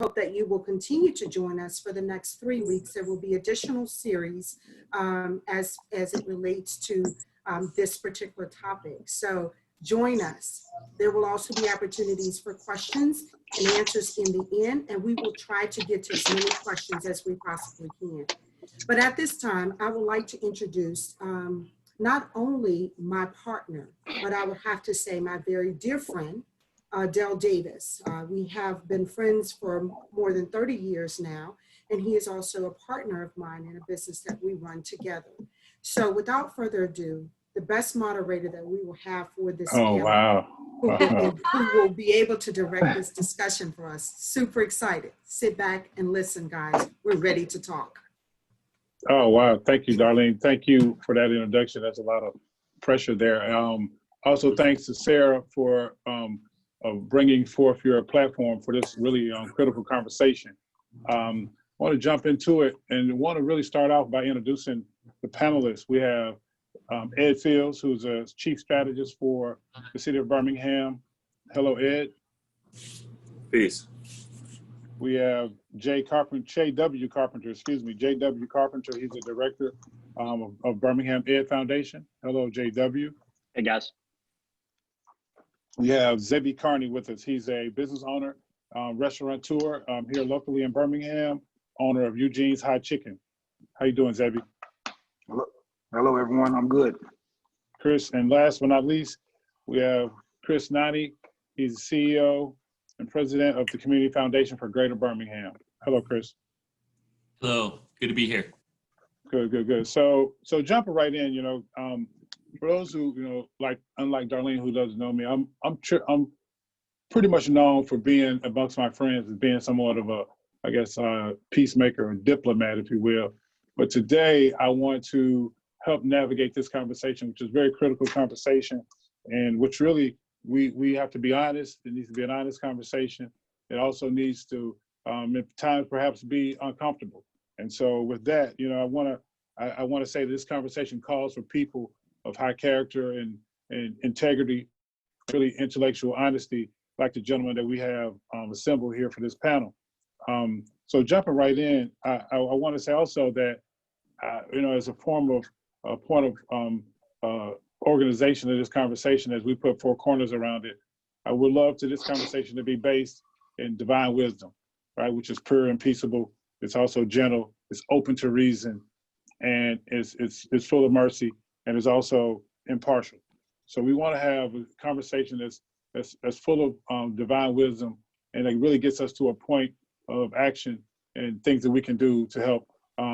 hope that you will continue to join us for the next 3 weeks. There will be additional series as it relates to this particular topic. So join us. There will also be opportunities for questions and answers in the end, and we will try to get to as many questions as we possibly can. But at this time, I would like to introduce not only my partner, but I would have to say my very dear friend, Dell Davis. We have been friends for more than 30 years now, and he is also a partner of mine in a business that we run together. So without further ado, the best moderator that we will have for this panel, wow. who will be able to direct this discussion for us. Super excited. Sit back and listen, guys. We're ready to talk. Oh, wow. Thank you, Darlene. Thank you for that introduction. That's a lot of pressure there. Also, thanks to Sarah for bringing forth your platform for this really critical conversation. I want to jump into it and want to really start off by introducing the panelists. We have Ed Fields, who's a chief strategist for the city of Birmingham. Hello, Ed. Peace. We have J.W. Carpenter, J.W. Carpenter. He's the director of Birmingham Ed Foundation. Hello, J.W. Hey, guys. We have Zebby Carney with us. He's a business owner, restaurateur here locally in Birmingham, owner of Eugene's Hot Chicken. How you doing, Zebby? Hello, everyone. I'm good. Chris, and last but not least, we have Chris Nani. He's the CEO and president of the Community Foundation for Greater Birmingham. Hello, Chris. Hello, good to be here. Good. So jumping right in, for those who, unlike Darlene, who doesn't know me, I'm pretty much known for being amongst my friends as being somewhat of a, peacemaker or diplomat, if you will. But today I want to help navigate this conversation, which is a very critical conversation, and which really we have to be honest. It needs to be an honest conversation. It also needs to, at times, perhaps be uncomfortable. And so, with that, I want to say this conversation calls for people of high character and integrity, really intellectual honesty, like the gentleman that we have assembled here for this panel. So jumping right in, I want to say also that, as a form of point of organization of this conversation, as we put four corners around it, I would love to this conversation to be based in divine wisdom, right? Which is pure and peaceable. It's also gentle. It's open to reason, and it's full of mercy, and is also impartial. So we want to have a conversation that's full of divine wisdom, and it really gets us to a point of action and things that we can do to help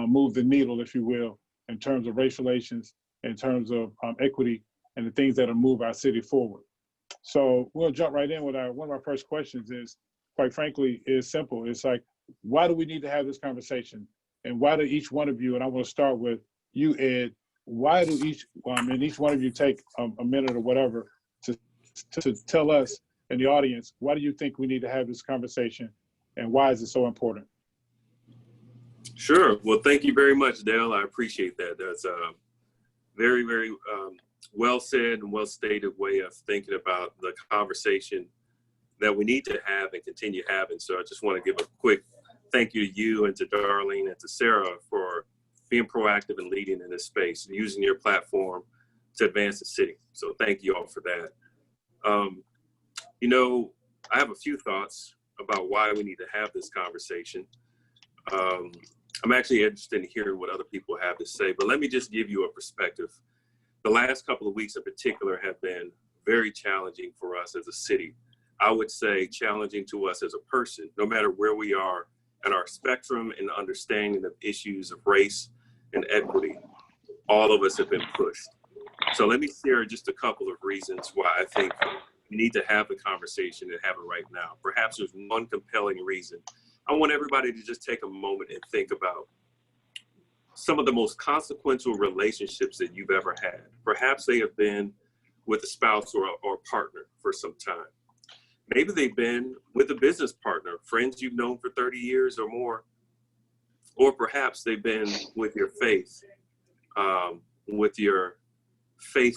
move the needle, if you will, in terms of race relations, in terms of equity, and the things that will move our city forward. So we'll jump right in with one of our first questions is, quite frankly, is simple. It's like, why do we need to have this conversation? And why do each one of you, and I want to start with you, Ed, why do each one of you take a minute or whatever to tell us and the audience, why do you think we need to have this conversation, and why is it so important? Sure. Well, thank you very much, Dale. I appreciate that. That's a very, very well said and well stated way of thinking about the conversation that we need to have and continue having. So I just want to give a quick thank you to you and to Darlene and to Sarah for being proactive and leading in this space and using your platform to advance the city. So thank you all for that. I have a few thoughts about why we need to have this conversation. I'm actually interested in hearing what other people have to say, but let me just give you a perspective. The last couple of weeks in particular have been very challenging for us as a city. I would say challenging to us as a person, no matter where we are in our spectrum and understanding of issues of race and equity. All of us have been pushed. So let me share just a couple of reasons why I think we need to have the conversation and have it right now. Perhaps there's one compelling reason. I want everybody to just take a moment and think about some of the most consequential relationships that you've ever had. Perhaps they have been with a spouse or partner for some time. Maybe they've been with a business partner, friends you've known for 30 years or more. Or perhaps they've been with your faith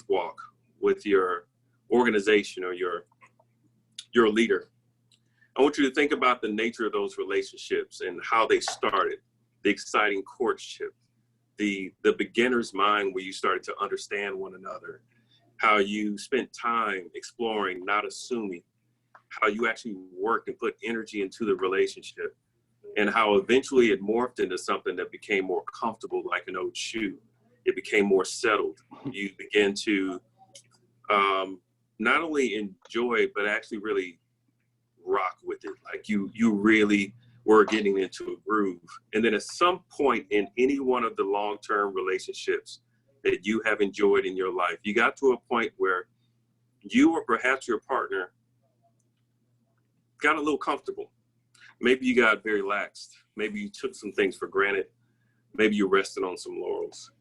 walk, with your organization or your leader. I want you to think about the nature of those relationships and how they started, the exciting courtship, the beginner's mind where you started to understand one another, how you spent time exploring, not assuming, how you actually worked and put energy into the relationship, and how eventually it morphed into something that became more comfortable, like an old shoe. It became more settled. You begin to not only enjoy, but actually really rock with it. Like you really were getting into a groove. And then at some point in any one of the long-term relationships that you have enjoyed in your life, you got to a point where you or perhaps your partner got a little comfortable. Maybe you got very laxed. Maybe you took some things for granted. Maybe you rested on some laurels.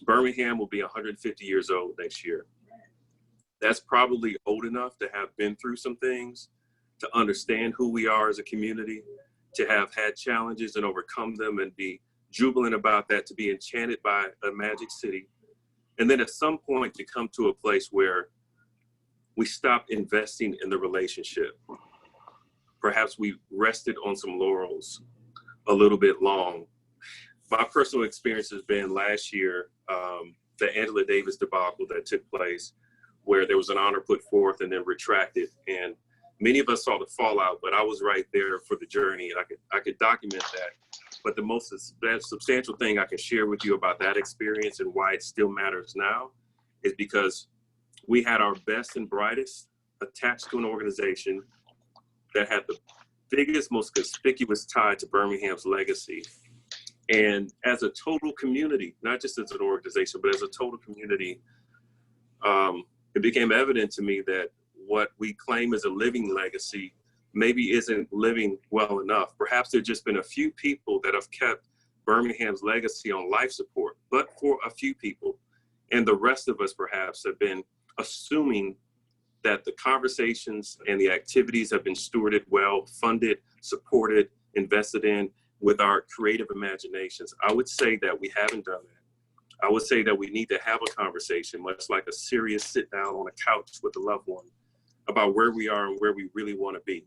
Birmingham will be 150 years old next year. That's probably old enough to have been through some things, to understand who we are as a community, to have had challenges and overcome them and be jubilant about that, to be enchanted by a magic city. And then at some point to come to a place where we stop investing in the relationship. Perhaps we rested on some laurels a little bit long. My personal experience has been last year, the Angela Davis debacle that took place, where there was an honor put forth and then retracted. And many of us saw the fallout, but I was right there for the journey, and I could document that. But the most substantial thing I can share with you about that experience and why it still matters now is because we had our best and brightest attached to an organization that had the biggest, most conspicuous tie to Birmingham's legacy. And as a total community, not just as an organization, but as a total community, it became evident to me that what we claim as a living legacy maybe isn't living well enough. Perhaps there's just been a few people that have kept Birmingham's legacy on life support, but for a few people. And the rest of us perhaps have been assuming that the conversations and the activities have been stewarded well, funded, supported, invested in with our creative imaginations. I would say that we haven't done that. I would say that we need to have a conversation, much like a serious sit down on a couch with a loved one, about where we are and where we really want to be.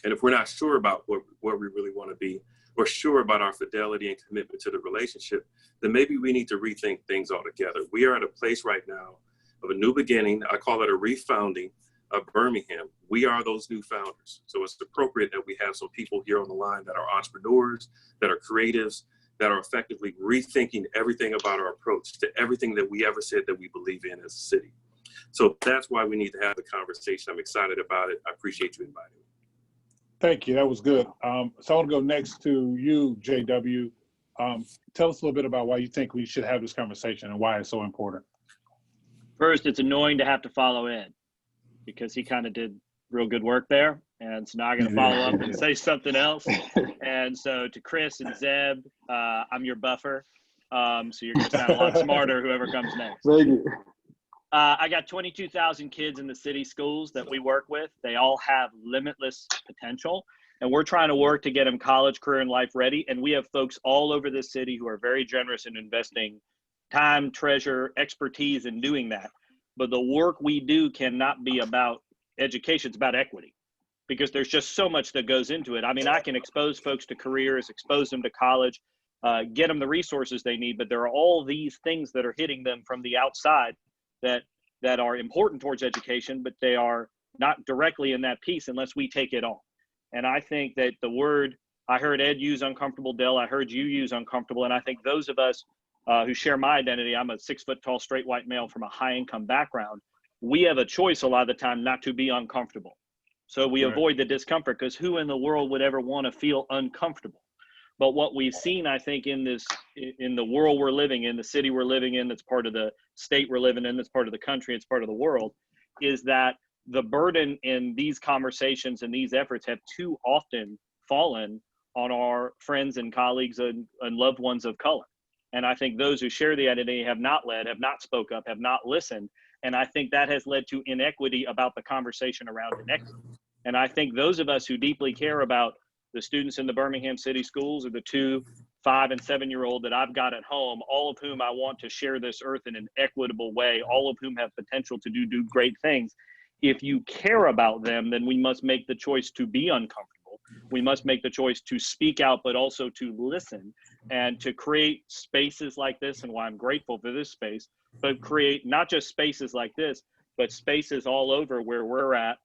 And if we're not sure about where we really want to be, or sure about our fidelity and commitment to the relationship, then maybe we need to rethink things altogether. We are at a place right now of a new beginning. I call it a refounding of Birmingham. We are those new founders. So it's appropriate that we have some people here on the line that are entrepreneurs, that are creatives, that are effectively rethinking everything about our approach to everything that we ever said that we believe in as a city. So that's why we need to have the conversation. I'm excited about it. I appreciate you inviting me. Thank you. That was good. So I want to go next to you, JW. Tell us a little bit about why you think we should have this conversation and why it's so important. First, it's annoying to have to follow Ed because he kind of did real good work there. And so now I got to follow up and say something else. And so to Chris and Zeb, I'm your buffer. So you're going to sound a lot smarter, whoever comes next. Thank you. I got 22,000 kids in the city schools that we work with. They all have limitless potential. And we're trying to work to get them college, career, and life ready. And we have folks all over this city who are very generous in investing time, treasure, expertise in doing that. But the work we do cannot be about education. It's about equity, because there's just so much that goes into it. I mean, I can expose folks to careers, expose them to college, get them the resources they need, but there are all these things that are hitting them from the outside that are important towards education, but they are not directly in that piece unless we take it on. And I think that the word, I heard Ed use uncomfortable, Dell, I heard you use uncomfortable, and I think those of us who share my identity, I'm a 6 foot tall, straight white male from a high income background, we have a choice a lot of the time not to be uncomfortable. So we avoid the discomfort, because who in the world would ever want to feel uncomfortable? But what we've seen, I think, in the world we're living in, the city we're living in, that's part of the state we're living in, that's part of the country, it's part of the world, is that the burden in these conversations and these efforts have too often fallen on our friends and colleagues and loved ones of color. And I think those who share the identity have not led, have not spoke up, have not listened. And I think that has led to inequity about the conversation around inequity. And I think those of us who deeply care about the students in the Birmingham City Schools, or the 2, 5, and 7-year-old that I've got at home, all of whom I want to share this earth in an equitable way, all of whom have potential to do great things. If you care about them, then we must make the choice to be uncomfortable. We must make the choice to speak out, but also to listen and to create spaces like this. And why I'm grateful for this space, but create not just spaces like this, but spaces all over where we're at,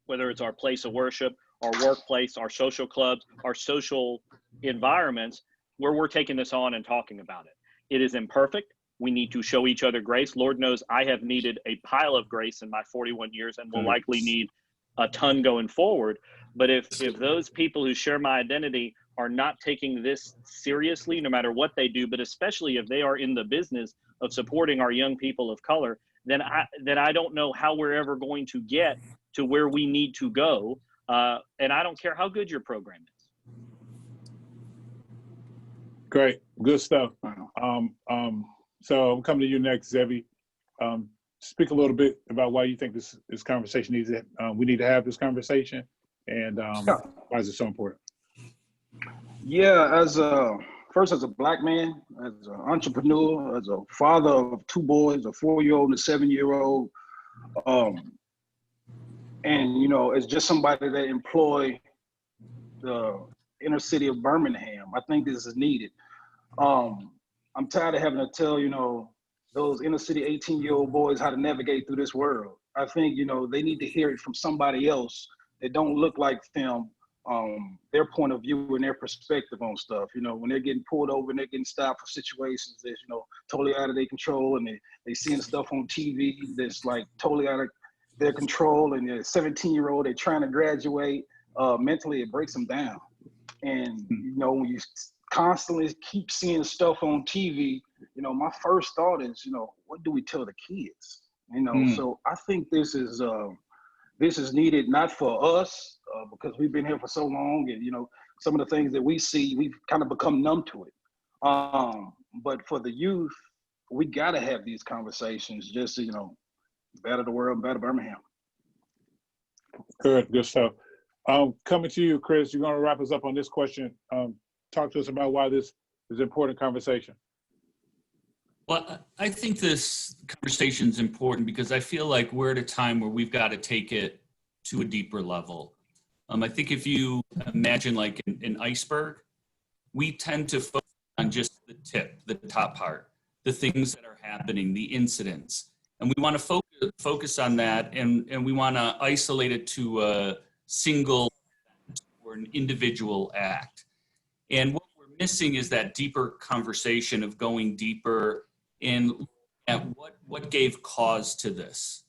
whether it's our place of worship, our workplace, our social clubs, our social environments, where we're taking this on and talking about it. It is imperfect. We need to show each other grace. Lord knows I have needed a pile of grace in my 41 years and will likely need a ton going forward. But if those people who share my identity are not taking this seriously, no matter what they do, but especially if they are in the business of supporting our young people of color, then I don't know how we're ever going to get to where we need to go. And I don't care how good your program is. Great, good stuff. So I'm coming to you next, Zevi. Speak a little bit about why you think this conversation needs it. We need to have this conversation, and why is it so important? Yeah, first as a Black man, as an entrepreneur, as a father of two boys, a 4-year-old and a 7-year-old, and it's just somebody that employ the inner city of Birmingham. I think this is needed. I'm tired of having to tell, those inner city 18-year-old boys how to navigate through this world. I think, they need to hear it from somebody else that don't look like them, their point of view and their perspective on stuff. When they're getting pulled over and they're getting stopped for situations that's, totally out of their control, and they seeing stuff on TV that's like totally out of their control, and they're 17-year-old, they're trying to graduate, mentally it breaks them down. And, when you constantly keep seeing stuff on TV, my first thought is, what do we tell the kids? So I think this is needed, not for us, because we've been here for so long, and some of the things that we see, we've kind of become numb to it. But for the youth, we got to have these conversations just to, better the world, better Birmingham. Good stuff. Coming to you, Chris, you're going to wrap us up on this question. Talk to us about why this is an important conversation. Well, I think this conversation is important because I feel like we're at a time where we've got to take it to a deeper level. I think if you imagine like an iceberg, we tend to focus on just the tip, the top part, the things that are happening, the incidents. And we want to focus on that, and we want to isolate it to a single or an individual act. And what we're missing is that deeper conversation of going deeper and at what gave cause to this.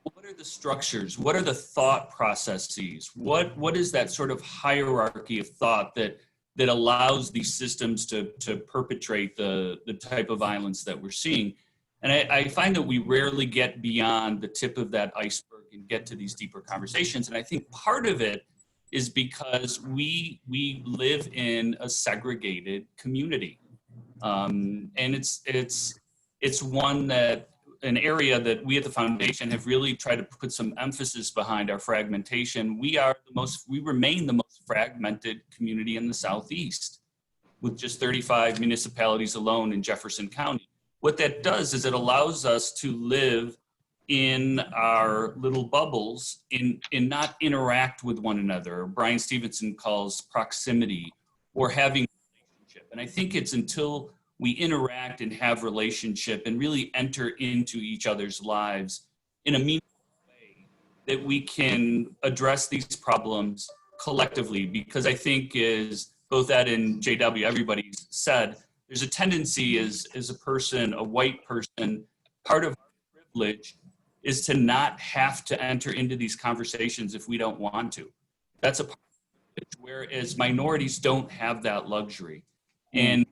What are the structures? What are the thought processes? What is that sort of hierarchy of thought that allows these systems to perpetrate the type of violence that we're seeing? And I find that we rarely get beyond the tip of that iceberg and get to these deeper conversations. And I think part of it is because we live in a segregated community. And it's one that, an area that we at the foundation have really tried to put some emphasis behind our fragmentation. We remain the most fragmented community in the Southeast, with just 35 municipalities alone in Jefferson County. What that does is it allows us to live in our little bubbles and not interact with one another. Brian Stevenson calls proximity, or having a relationship. And I think it's until we interact and have relationship and really enter into each other's lives in a meaningful way that we can address these problems collectively. Because I think, is both Ed and JW, everybody's said, there's a tendency as a person, a white person, part of our privilege is to not have to enter into these conversations if we don't want to. That's a part of it, whereas minorities don't have that luxury. And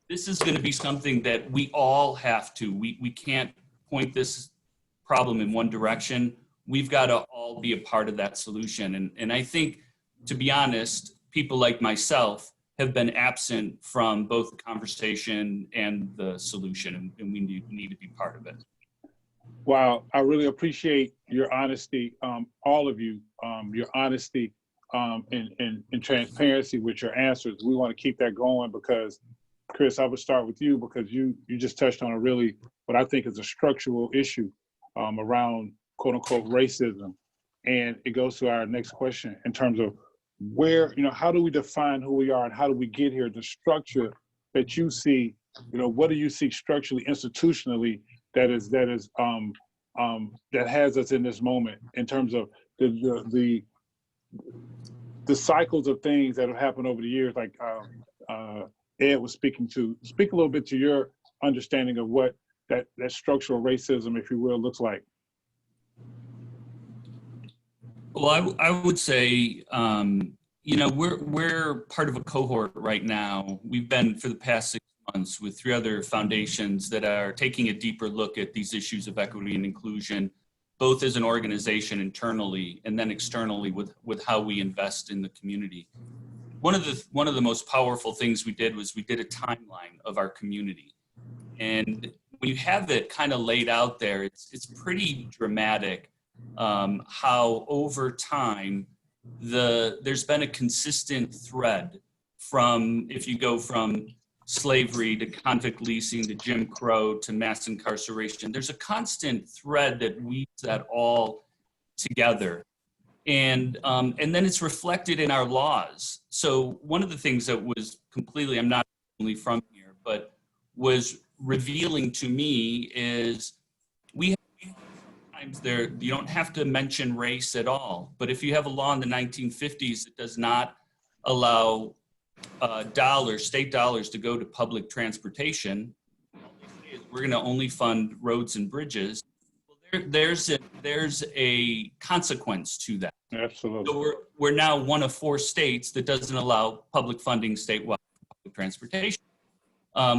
this is going to be something that we all have to. We can't point this problem in one direction. We've got to all be a part of that solution. And I think, to be honest, people like myself have been absent from both the conversation and the solution, and we need to be part of it. Wow, I really appreciate your honesty, all of you, your honesty and transparency with your answers. We want to keep that going because, Chris, I would start with you because you just touched on a really, what I think is a structural issue around quote unquote racism. And it goes to our next question in terms of where, how do we define who we are and how do we get here? The structure that you see, what do you see structurally, institutionally that has us in this moment in terms of the cycles of things that have happened over the years, like Ed was speaking to. Speak a little bit to your understanding of what that structural racism, if you will, looks like. Well, I would say, we're part of a cohort right now. We've been for the past 6 months with 3 other foundations that are taking a deeper look at these issues of equity and inclusion, both as an organization internally and then externally with how we invest in the community. One of the most powerful things we did was we did a timeline of our community. And when you have it kind of laid out there, it's pretty dramatic how over time there's been a consistent thread from, if you go from slavery to convict leasing to Jim Crow to mass incarceration, there's a constant thread that weaves that all together. And then it's reflected in our laws. So one of the things that was completely, I'm not only from here, but was revealing to me is we have times there, you don't have to mention race at all. But if you have a law in the 1950s that does not allow state dollars to go to public transportation, we're going to only fund roads and bridges. Well, there's a consequence to that. Absolutely. So we're now one of 4 states that doesn't allow public funding statewide for public transportation.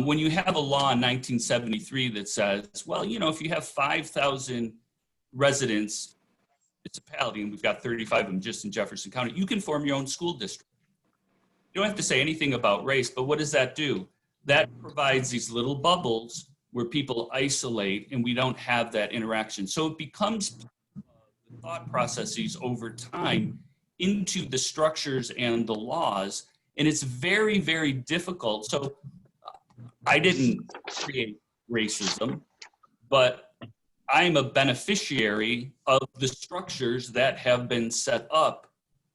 When you have a law in 1973 that says, well, if you have 5,000 residents, municipality, and we've got 35 of them just in Jefferson County, you can form your own school district. You don't have to say anything about race, but what does that do? That provides these little bubbles where people isolate and we don't have that interaction. So it becomes thought processes over time into the structures and the laws. And it's very, very difficult. So I didn't create racism, but I'm a beneficiary of the structures that have been set up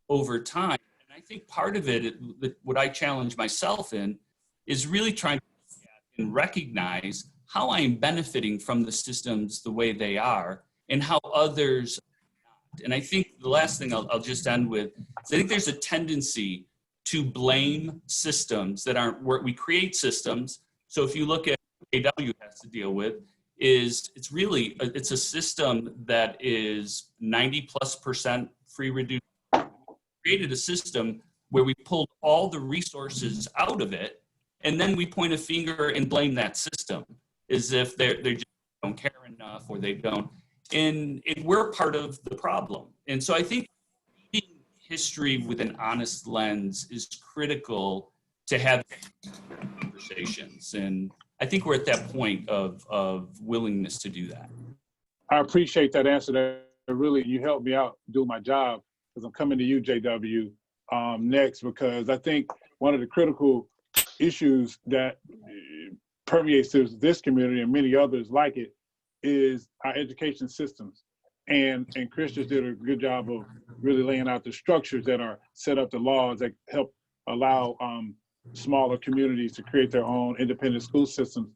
over time. And I think part of it, what I challenge myself in, is really trying to look at and recognize how I am benefiting from the systems the way they are and how others are not. And I think the last thing I'll just end with is I think there's a tendency to blame systems that aren't where we create systems. So if you look at what AW has to deal with, it's a system that is 90+% free reduced. We created a system where we pulled all the resources out of it, and then we point a finger and blame that system as if they just don't care enough or they don't. And we're part of the problem. And so I think reading history with an honest lens is critical to have conversations. And I think we're at that point of willingness to do that. I appreciate that answer. That really, you helped me out do my job, because I'm coming to you, JW, next, because I think one of the critical issues that permeates this community and many others like it is our education systems. And Chris just did a good job of really laying out the structures that are set up, the laws that help allow smaller communities to create their own independent school systems.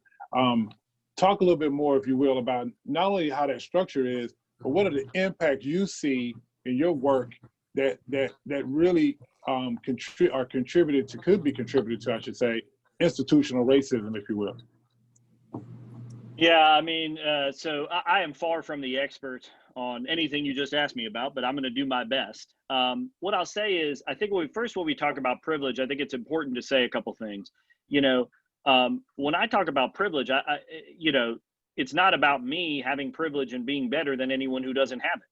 Talk a little bit more, if you will, about not only how that structure is, but what are the impacts you see in your work that really could be contributed to, I should say, institutional racism, if you will. Yeah, I mean, so I am far from the expert on anything you just asked me about, but I'm going to do my best. What I'll say is, I think when we talk about privilege, I think it's important to say a couple things. When I talk about privilege, it's not about me having privilege and being better than anyone who doesn't have it.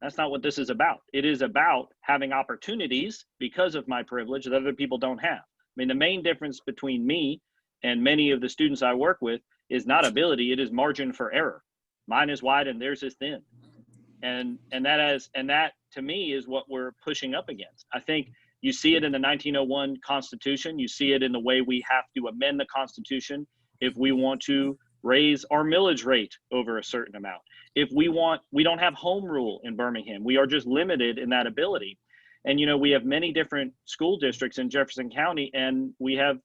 That's not what this is about. It is about having opportunities because of my privilege that other people don't have. I mean, the main difference between me and many of the students I work with is not ability, it is margin for error. Mine is wide and theirs is thin. And that to me is what we're pushing up against. I think you see it in the 1901 Constitution. You see it in the way we have to amend the Constitution if we want to raise our millage rate over a certain amount. If we don't have home rule in Birmingham. We are just limited in that ability. And, we have many different school districts in Jefferson County, and we have,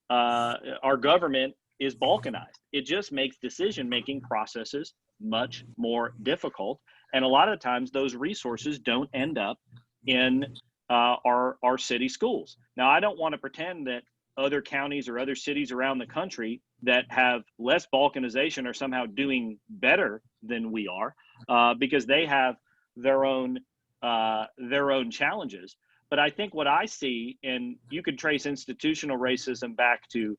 our government is balkanized. It just makes decision-making processes much more difficult. And a lot of times those resources don't end up in our city schools. Now, I don't want to pretend that other counties or other cities around the country that have less balkanization are somehow doing better than we are, because they have their own challenges. But I think what I see, and you could trace institutional racism back to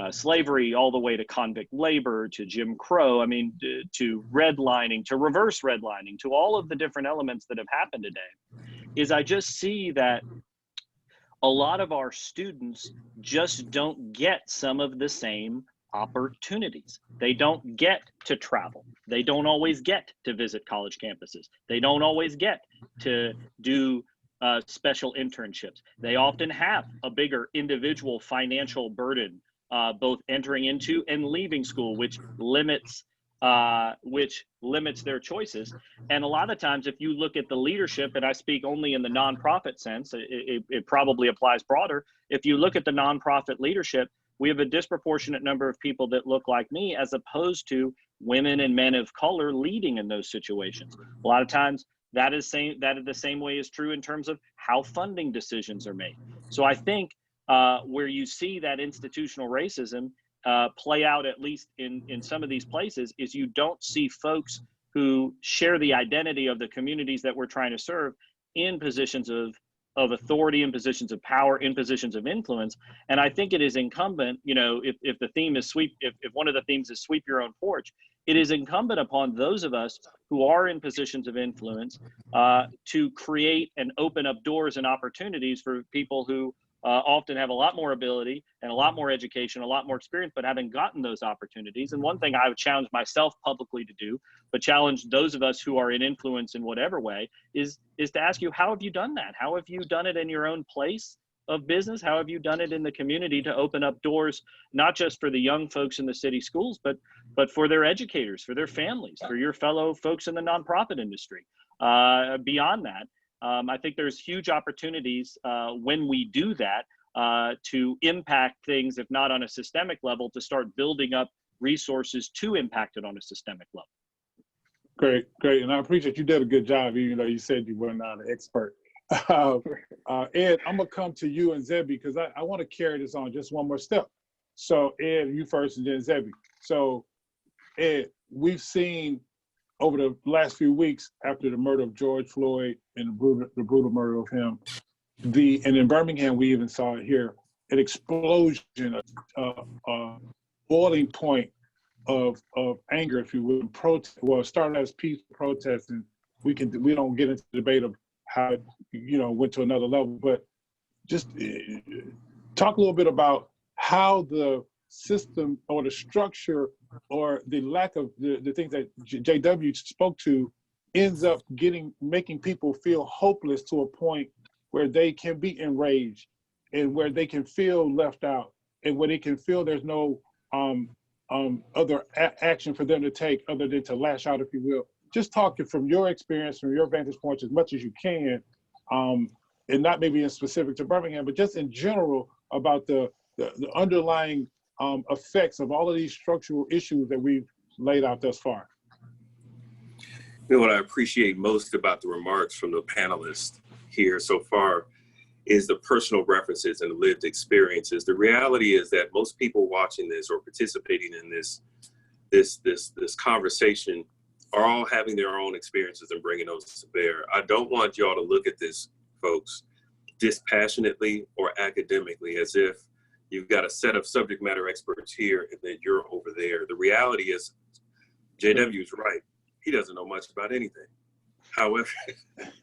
slavery, all the way to convict labor, to Jim Crow, to redlining, to reverse redlining, to all of the different elements that have happened today, is I just see that a lot of our students just don't get some of the same opportunities. They don't get to travel. They don't always get to visit college campuses. They don't always get to do special internships. They often have a bigger individual financial burden, both entering into and leaving school, which limits their choices. And a lot of times, if you look at the leadership, and I speak only in the nonprofit sense, it probably applies broader. If you look at the nonprofit leadership, we have a disproportionate number of people that look like me, as opposed to women and men of color leading in those situations. A lot of times that the same way is true in terms of how funding decisions are made. So I think where you see that institutional racism play out, at least in some of these places, is you don't see folks who share the identity of the communities that we're trying to serve in positions of authority, in positions of power, in positions of influence. And I think it is incumbent, if the theme is if one of the themes is sweep your own porch, it is incumbent upon those of us who are in positions of influence to create and open up doors and opportunities for people who often have a lot more ability and a lot more education, a lot more experience, but haven't gotten those opportunities. And one thing I would challenge myself publicly to do, but challenge those of us who are in influence in whatever way, is to ask you, how have you done that? How have you done it in your own place of business? How have you done it in the community to open up doors, not just for the young folks in the city schools, but for their educators, for their families, for your fellow folks in the nonprofit industry? Beyond that, I think there's huge opportunities when we do that to impact things, if not on a systemic level, to start building up resources to impact it on a systemic level. Great. And I appreciate you did a good job, even though you said you were not an expert. Ed, I'm going to come to you and Zebby, because I want to carry this on just one more step. So Ed, you first, and then Zebby. So Ed, we've seen over the last few weeks, after the murder of George Floyd and the brutal murder of him, and in Birmingham, we even saw it here, an explosion, a boiling point of anger, if you will, protest. Well, it started as peaceful protest, and we don't get into the debate of how it, went to another level, but just talk a little bit about how the system or the structure or the lack of the things that JW spoke to ends up making people feel hopeless to a point where they can be enraged and where they can feel left out and where they can feel there's no other action for them to take other than to lash out, if you will. Just talking from your experience, from your vantage points as much as you can, and not maybe in specific to Birmingham, but just in general about the underlying effects of all of these structural issues that we've laid out thus far. What I appreciate most about the remarks from the panelists here so far is the personal references and lived experiences. The reality is that most people watching this or participating in this conversation are all having their own experiences and bringing those to bear. I don't want y'all to look at this, folks, dispassionately or academically, as if you've got a set of subject matter experts here and then you're over there. The reality is, JW is right. He doesn't know much about anything. However,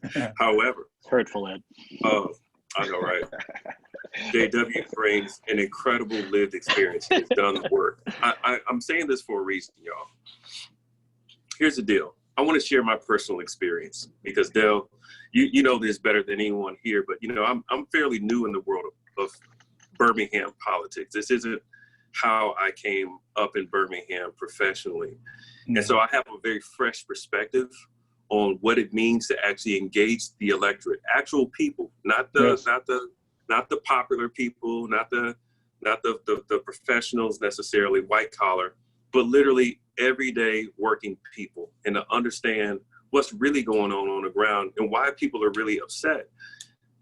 It's hurtful, Ed. Oh, I know, right? JW brings an incredible lived experience. He's done the work. I'm saying this for a reason, y'all. Here's the deal. I want to share my personal experience because Del, you know this better than anyone here, but I'm fairly new in the world of Birmingham politics. This isn't how I came up in Birmingham professionally. And so I have a very fresh perspective on what it means to actually engage the electorate, actual people, not the popular people, not the professionals necessarily, white collar, but literally everyday working people, and to understand what's really going on the ground and why people are really upset.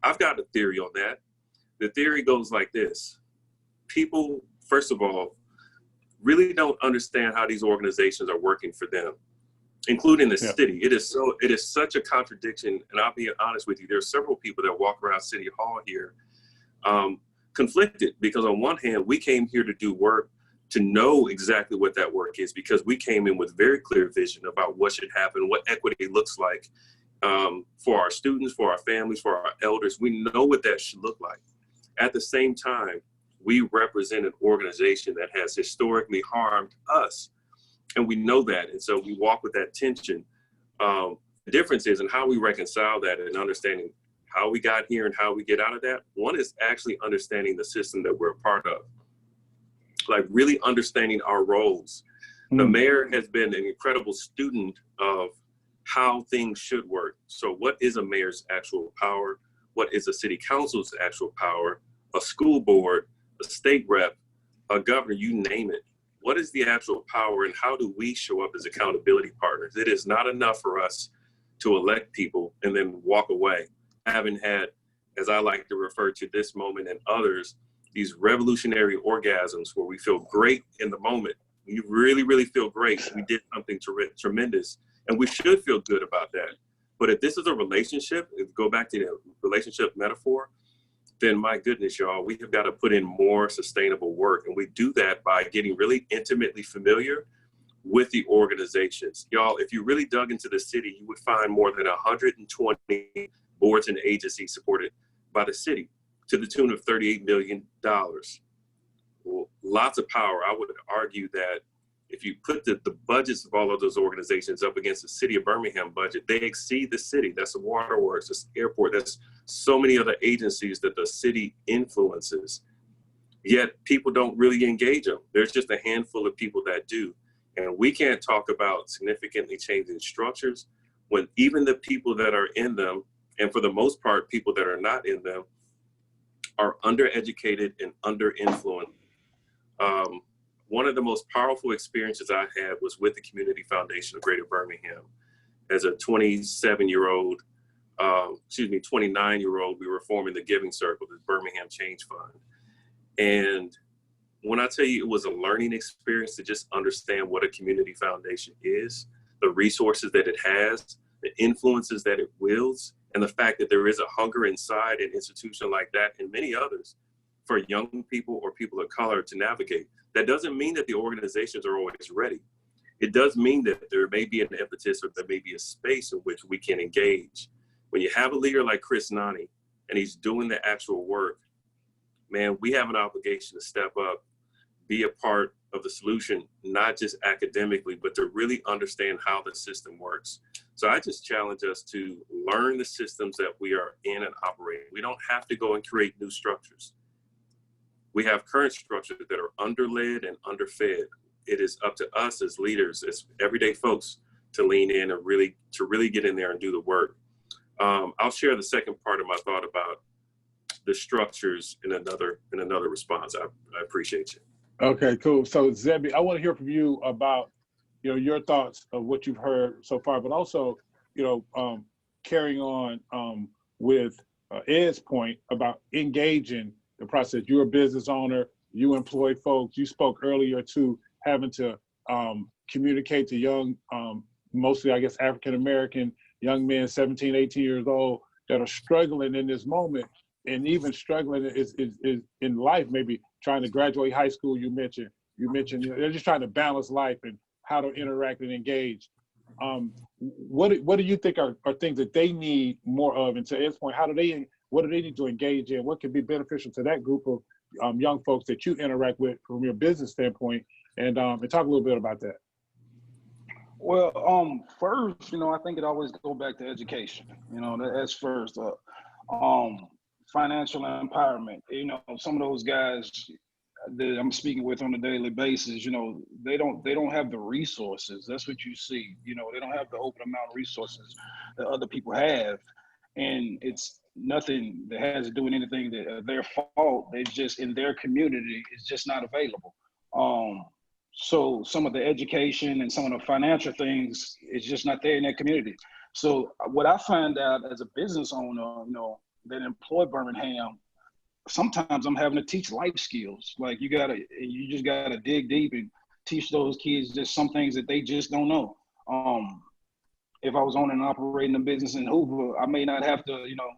I've got a theory on that. The theory goes like this. People, first of all, really don't understand how these organizations are working for them, including the city. It is such a contradiction. And I'll be honest with you, there are several people that walk around City Hall here conflicted, because on one hand, we came here to do work, to know exactly what that work is, because we came in with very clear vision about what should happen, what equity looks like for our students, for our families, for our elders. We know what that should look like. At the same time, we represent an organization that has historically harmed us, and we know that. And so we walk with that tension. The difference is in how we reconcile that and understanding how we got here and how we get out of that. One is actually understanding the system that we're a part of, like really understanding our roles. The mayor has been an incredible student of how things should work. So what is a mayor's actual power? What is a city council's actual power? A school board, a state rep, a governor, you name it. What is the actual power, and how do we show up as accountability partners? It is not enough for us to elect people and then walk away. Having had, as I like to refer to this moment and others, these revolutionary orgasms where we feel great in the moment. We really, really feel great. We did something tremendous, and we should feel good about that. But if this is a relationship, if go back to the relationship metaphor, then my goodness, y'all, we have got to put in more sustainable work. And we do that by getting really intimately familiar with the organizations. Y'all, if you really dug into the city, you would find more than 120 boards and agencies supported by the city to the tune of $38 million. Well, lots of power. I would argue that if you put the budgets of all of those organizations up against the city of Birmingham budget, they exceed the city. That's the waterworks, that's the airport, that's so many other agencies that the city influences. Yet people don't really engage them. There's just a handful of people that do. And we can't talk about significantly changing structures when even the people that are in them, and for the most part, people that are not in them, are undereducated and under-influenced. One of the most powerful experiences I had was with the Community Foundation of Greater Birmingham. As a 29-year-old, we were forming the Giving Circle, the Birmingham Change Fund. And when I tell you it was a learning experience to just understand what a community foundation is, the resources that it has, the influences that it wields, and the fact that there is a hunger inside an institution like that and many others for young people or people of color to navigate. That doesn't mean that the organizations are always ready. It does mean that there may be an impetus, or there may be a space in which we can engage. When you have a leader like Chris Nani and he's doing the actual work, man, we have an obligation to step up, be a part of the solution, not just academically, but to really understand how the system works. So I just challenge us to learn the systems that we are in and operating. We don't have to go and create new structures. We have current structures that are underled and underfed. It is up to us as leaders, as everyday folks, to lean in and really get in there and do the work. I'll share the second part of my thought about the structures in another response. I appreciate you. Okay, cool. So Zebby, I want to hear from you about, your thoughts of what you've heard so far, but also, carrying on with Ed's point about engaging the process. You're a business owner, you employ folks. You spoke earlier to having to communicate to young, mostly, I guess, African-American young men, 17, 18 years old, that are struggling in this moment, and even struggling is in life, maybe trying to graduate high school. You mentioned they're just trying to balance life and how to interact and engage. What do you think are things that they need more of? And to Ed's point, what do they need to engage in? What can be beneficial to that group of young folks that you interact with from your business standpoint? And talk a little bit about that. Well, first, I think it always goes back to education. That's first. Financial empowerment. Some of those guys that I'm speaking with on a daily basis, you know, they don't have the resources. That's what you see. You know, they don't have the open amount of resources that other people have, and it's nothing that has to do with anything that their fault. They just in their community it's just not available. So some of the education and some of the financial things is just not there in that community. So what I find out as a business owner, you know, that employ Birmingham, sometimes I'm having to teach life skills. Like you just gotta dig deep and teach those kids just some things that they just don't know. If I was owning and operating a business in Hoover, I may not have to, you know,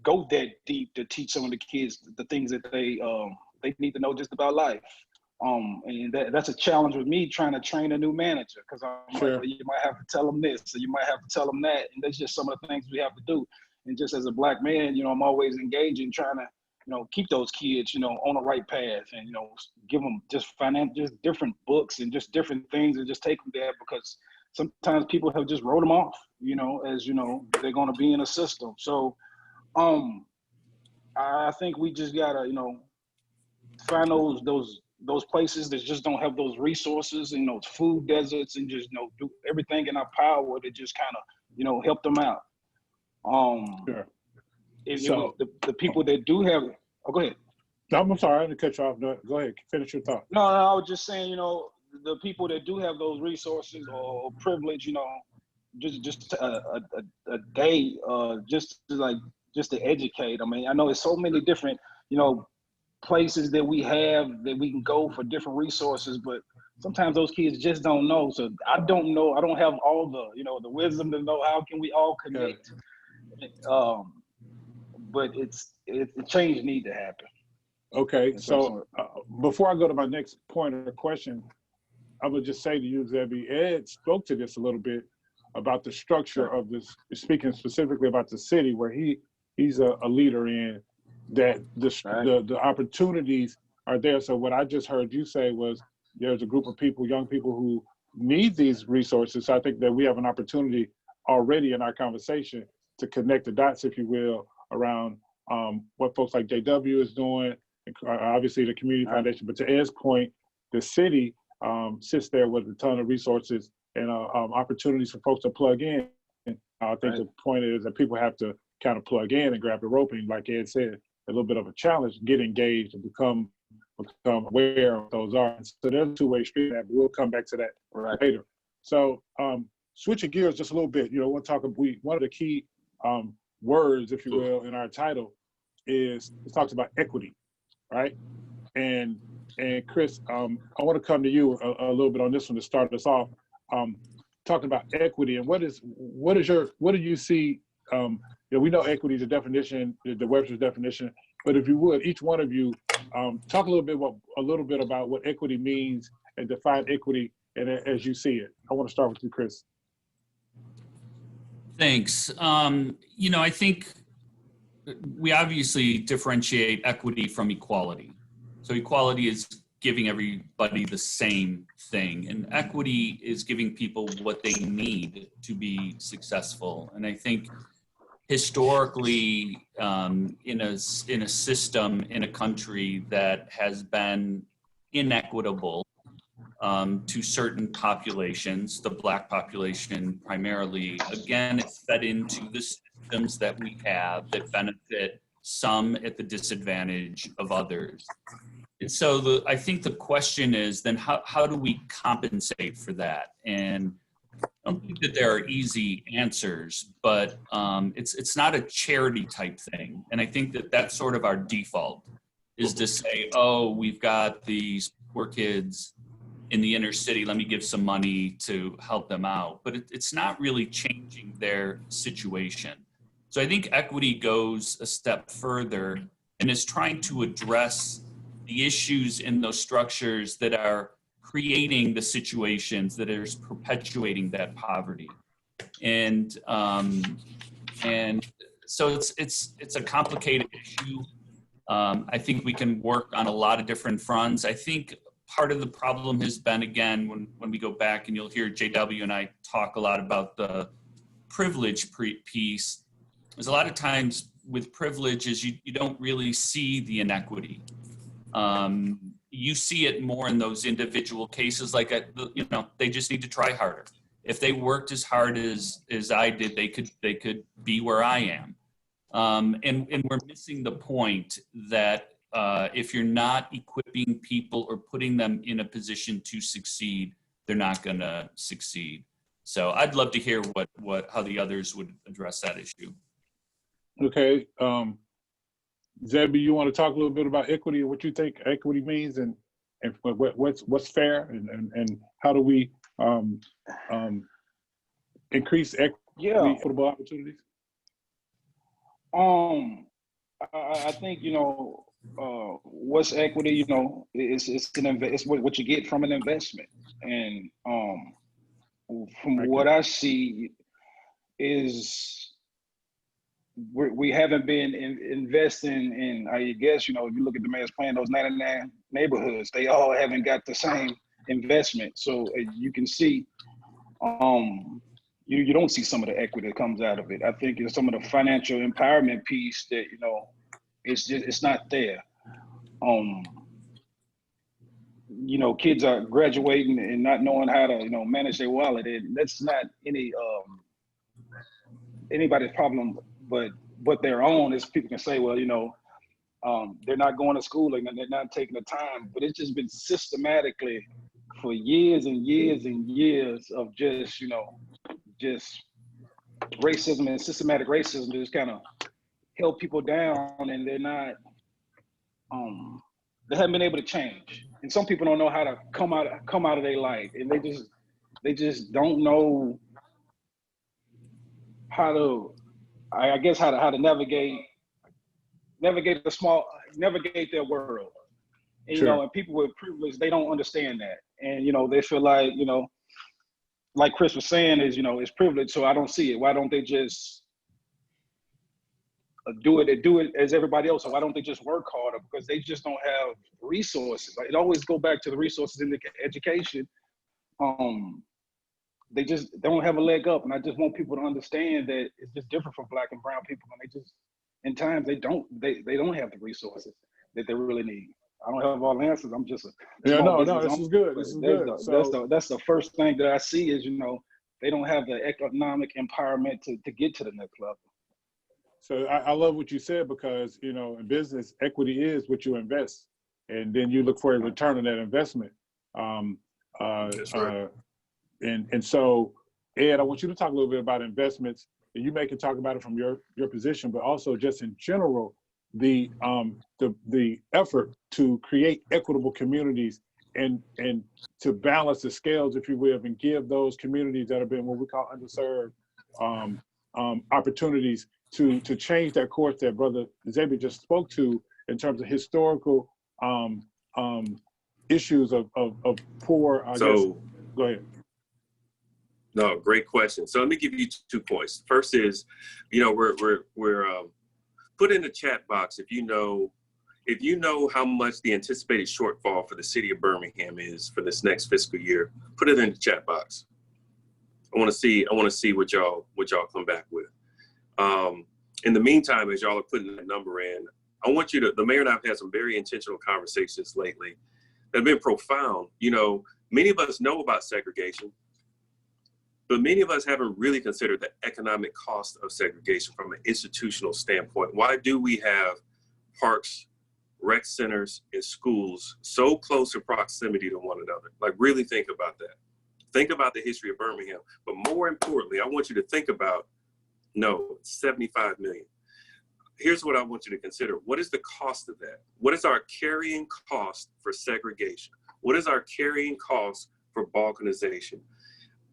go that deep to teach some of the kids the things that they need to know just about life. And that's a challenge with me trying to train a new manager, because I'm Sure. like, well, you might have to tell them this, or you might have to tell them that, and that's just some of the things we have to do. And just as a Black man, you know, I'm always engaging, trying to, you know, keep those kids, you know, on the right path, and you know, give them just different books and just different things, and just take them there, because sometimes people have just wrote them off, you know, as you know, they're going to be in a system. So, I think we just gotta, you know, find those places that just don't have those resources and those food deserts, and just, you know, do everything in our power to just kind of, you know, help them out. Sure. So the people that do have, oh, go ahead. No, I'm sorry, I didn't cut you off. No, go ahead, finish your thought. No, I was just saying, you know, the people that do have those resources or privilege, you know, just a day, just to educate. I mean, I know there's so many different, you know, places that we have that we can go for different resources, but sometimes those kids just don't know. So I don't know. I don't have all the, you know, the wisdom to know how can we all connect. But change need to happen. Okay, so before I go to my next point or question, I would just say to you, Zebby, Ed spoke to this a little bit about the structure of this, speaking specifically about the city where he's a leader in, that the opportunities are there. So what I just heard you say was there's a group of people, young people, who need these resources. So I think that we have an opportunity already in our conversation to connect the dots, if you will, around what folks like JW is doing, obviously the community foundation, but to Ed's point, the city sits there with a ton of resources and opportunities for folks to plug in. I think the point is that people have to kind of plug in and grab the rope, and like Ed said, a little bit of a challenge, get engaged and become aware of what those are. And so there's a two-way street, but we'll come back to that later. So switching gears just a little bit, you know, one of the key words, if you will, in our title is, it talks about equity, right? And Chris, I want to come to you a little bit on this one to start us off. Talking about equity, and what do you see? You know, we know equity is a definition, the Webster's definition, but if you would, each one of you, talk a little bit about what equity means and define equity and as you see it. I want to start with you, Chris. Thanks. You know, I think we obviously differentiate equity from equality. So equality is giving everybody the same thing, and equity is giving people what they need to be successful. And I think historically, in a system, in a country that has been inequitable to certain populations, the Black population primarily, again, it's fed into the systems that we have that benefit some at the disadvantage of others. And so I think the question is then how do we compensate for that? And I don't think that there are easy answers, but it's not a charity type thing. And I think that that's sort of our default, is to say, oh, we've got these poor kids in the inner city, let me give some money to help them out. But it's not really changing their situation. So I think equity goes a step further and is trying to address the issues in those structures that are creating the situations that are perpetuating that poverty. And so it's a complicated issue. I think we can work on a lot of different fronts. I think part of the problem has been, again, when we go back, and you'll hear JW and I talk a lot about the privilege piece, is a lot of times with privilege is you don't really see the inequity. You see it more in those individual cases, like, they just need to try harder. If they worked as hard as I did, they could be where I am. And we're missing the point that if you're not equipping people or putting them in a position to succeed, they're not going to succeed. So I'd love to hear how the others would address that issue. Okay. Zebby, you want to talk a little bit about equity and what you think equity means and what's fair and how do we increase equitable opportunities? I think, what's equity, it's what you get from an investment. And from what I see is we haven't been investing in, I guess, if you look at the mayor's plan, those 99 neighborhoods, they all haven't got the same investment. So you can see, you don't see some of the equity that comes out of it. I think it's some of the financial empowerment piece that, it's not there. Kids are graduating and not knowing how to, manage their wallet. And that's not anybody's problem, but their own. Is people can say, well, they're not going to school and they're not taking the time. But it's just been systematically for years and years and years of just racism and systematic racism just kind of held people down, and they're not, they haven't been able to change. And some people don't know how to come out of their life, and they just don't know how to, I guess, how to navigate their world. And, Sure. And people with privilege, they don't understand that. And, they feel like Chris was saying, is, it's privilege, so I don't see it. Why don't they just do it as everybody else? So why don't they just work harder? Because they just don't have resources. It always go back to the resources in the education. They just don't have a leg up. And I just want people to understand that it's just different from Black and brown people. And they just, in times, they don't have the resources that they really need. I don't have all the answers. I'm just this is good. This is good. That's the first thing that I see is, they don't have the economic empowerment to get to the next level. So I love what you said, because, in business, equity is what you invest, and then you look for a return on that investment. That's right. And so, Ed, I want you to talk a little bit about investments, and you can talk about it from your position, but also just in general, the effort to create equitable communities and to balance the scales, if you will, and give those communities that have been what we call underserved opportunities to change that course that Brother Xavier just spoke to in terms of historical issues of poor. Go ahead. No, great question. So let me give you 2 points. First is, we're put in the chat box if you know how much the anticipated shortfall for the city of Birmingham is for this next fiscal year. Put it in the chat box. I want to see what y'all come back with. In the meantime, as y'all are putting that number in, I want you to, the mayor and I have had some very intentional conversations lately that have been profound. Many of us know about segregation, but many of us haven't really considered the economic cost of segregation from an institutional standpoint. Why do we have parks, rec centers, and schools so close in proximity to one another? Like, really think about that. Think about the history of Birmingham. But more importantly, I want you to think about, no, 75 million. Here's what I want you to consider. What is the cost of that? What is our carrying cost for segregation? What is our carrying cost for balkanization?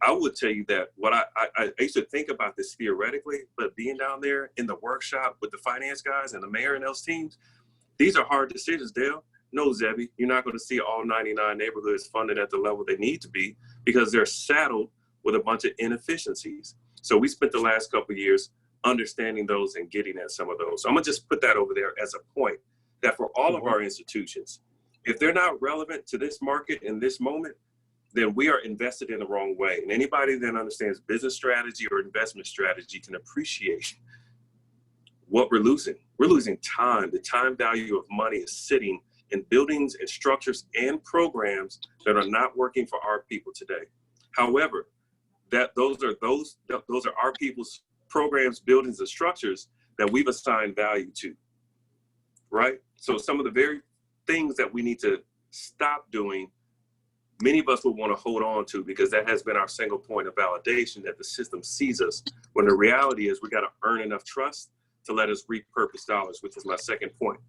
I would tell you that what I used to think about this theoretically, but being down there in the workshop with the finance guys and the mayor and those teams, these are hard decisions, Dale. No, Zebby, you're not going to see all 99 neighborhoods funded at the level they need to be because they're saddled with a bunch of inefficiencies. So we spent the last couple of years understanding those and getting at some of those. So I'm gonna just put that over there as a point that for all of our institutions, if they're not relevant to this market in this moment, then we are invested in the wrong way. And anybody that understands business strategy or investment strategy can appreciate what we're losing. We're losing time. The time value of money is sitting in buildings and structures and programs that are not working for our people today. However, those are our people's programs, buildings, and structures that we've assigned value to, right? So some of the very things that we need to stop doing, many of us will want to hold on to, because that has been our single point of validation that the system sees us, when the reality is we got to earn enough trust to let us repurpose dollars, which is my second point.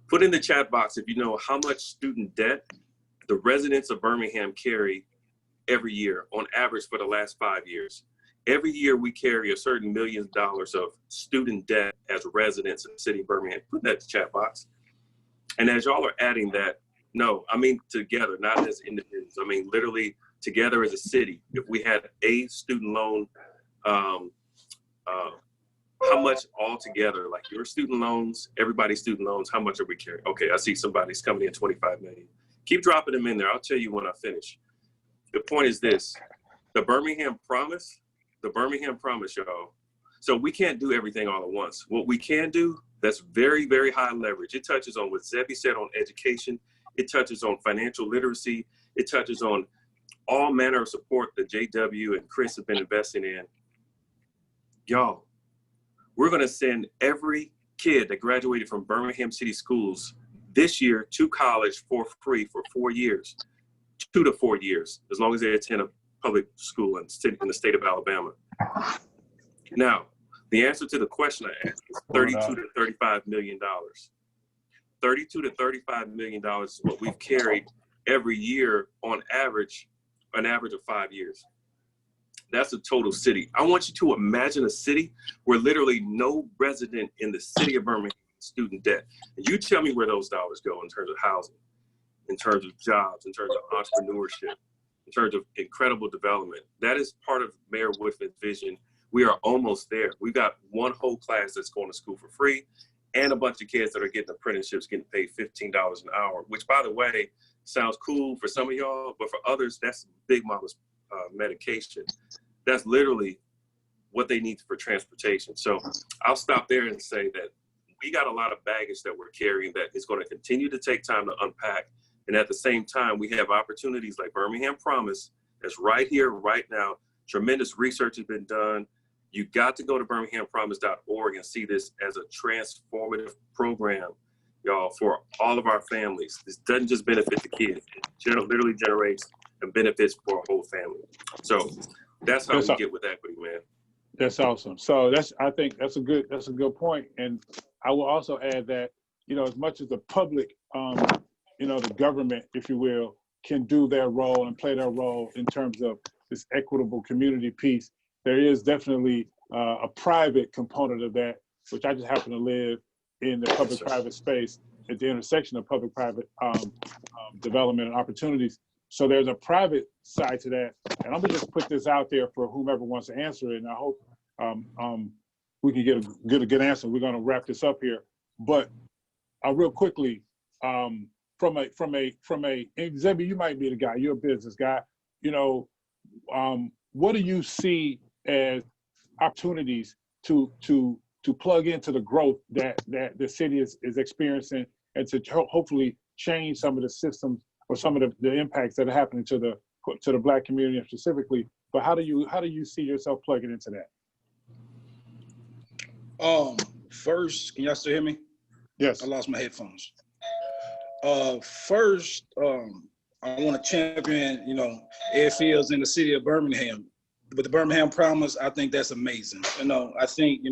Put in the chat box if you know how much student debt the residents of Birmingham carry every year on average for the last 5 years. Every year we carry a certain $1 million of student debt as residents in the city of Birmingham. Put that in the chat box. And as y'all are adding that, no, I mean together, not as individuals. I mean literally together as a city. If we had a student loan, how much altogether, like your student loans, everybody's student loans, how much are we carrying? Okay, I see somebody's coming in 25 million. Keep dropping them in there. I'll tell you when I finish. The point is this, the Birmingham Promise, y'all. So we can't do everything all at once. What we can do, that's very, very high leverage. It touches on what Zebby said on education. It touches on financial literacy. It touches on all manner of support that JW and Chris have been investing in. Y'all, we're gonna send every kid that graduated from Birmingham City Schools this year to college for free for 4 years, 2 to 4 years, as long as they attend a public school in the state of Alabama. Now, the answer to the question I asked is $32 to $35 million. $32 to $35 million is what we've carried every year on average, an average of 5 years. That's a total city. I want you to imagine a city where literally no resident in the city of Birmingham has student debt. And you tell me where those dollars go in terms of housing, in terms of jobs, in terms of entrepreneurship, in terms of incredible development. That is part of Mayor Woodford's vision. We are almost there. We've got one whole class that's going to school for free, and a bunch of kids that are getting apprenticeships, getting paid $15 an hour, which, by the way, sounds cool for some of y'all, but for others, that's Big Mama's medication. That's literally what they need for transportation. So I'll stop there and say that we got a lot of baggage that we're carrying that is going to continue to take time to unpack. And at the same time, we have opportunities like Birmingham Promise that's right here, right now. Tremendous research has been done. You got to go to birminghampromise.org and see this as a transformative program, y'all, for all of our families. This doesn't just benefit the kids. It literally generates and benefits for a whole family. So that's how we get with equity, man. That's awesome. So I think that's a good point. And I will also add that, as much as the public, the government, if you will, can do their role and play their role in terms of this equitable community piece, there is definitely a private component of that, which I just happen to live in the public-private space at the intersection of public-private development and opportunities. So there's a private side to that. And I'm gonna just put this out there for whomever wants to answer it. And I hope we can get a good answer. We're gonna wrap this up here. But real quickly, from a Zebby, you might be the guy, you're a business guy. What do you see as opportunities to plug into the growth that the city is experiencing, and to hopefully change some of the systems or some of the impacts that are happening to the Black community specifically? But how do you see yourself plugging into that? First, can y'all still hear me? Yes. I lost my headphones. First, I want to champion, airfields in the city of Birmingham. But the Birmingham Promise, I think that's amazing. I think,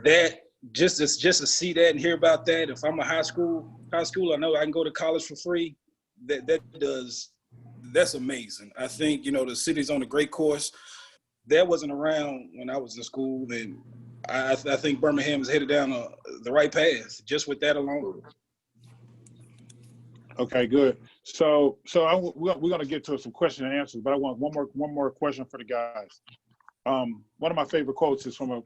that just to see that and hear about that. If I'm a high school, I know I can go to college for free. That's amazing. I think, the city's on a great course. That wasn't around when I was in school, and I think Birmingham is headed down the right path just with that alone. Okay, good. So we're going to get to some question and answers, but I want one more question for the guys. One of my favorite quotes is from a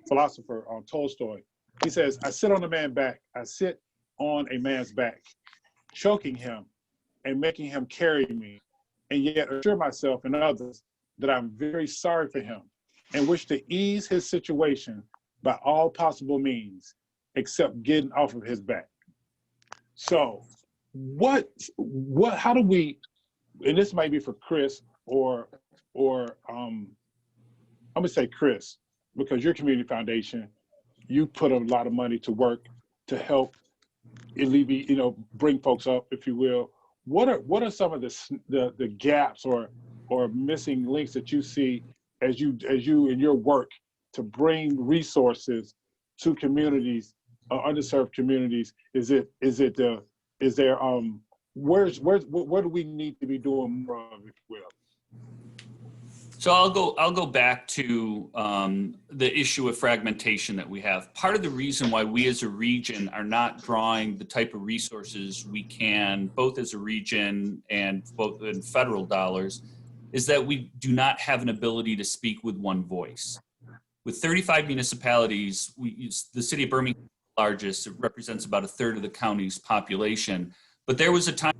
philosopher, Tolstoy. He says, "I sit on a man's back. I sit on a man's back, choking him and making him carry me, and yet assure myself and others that I'm very sorry for him and wish to ease his situation by all possible means. except getting off of his back. So how do we, and this might be for Chris or I'm gonna say Chris, because your community foundation, you put a lot of money to work to help alleviate, bring folks up, if you will. What are some of the gaps or missing links that you see as you in your work to bring resources to communities, underserved communities? Where do we need to be doing more of, if you will? So I'll go back to the issue of fragmentation that we have. Part of the reason why we as a region are not drawing the type of resources we can, both as a region and both in federal dollars, is that we do not have an ability to speak with one voice. With 35 municipalities, the city of Birmingham is the largest. It represents about a third of the county's population. But there was a time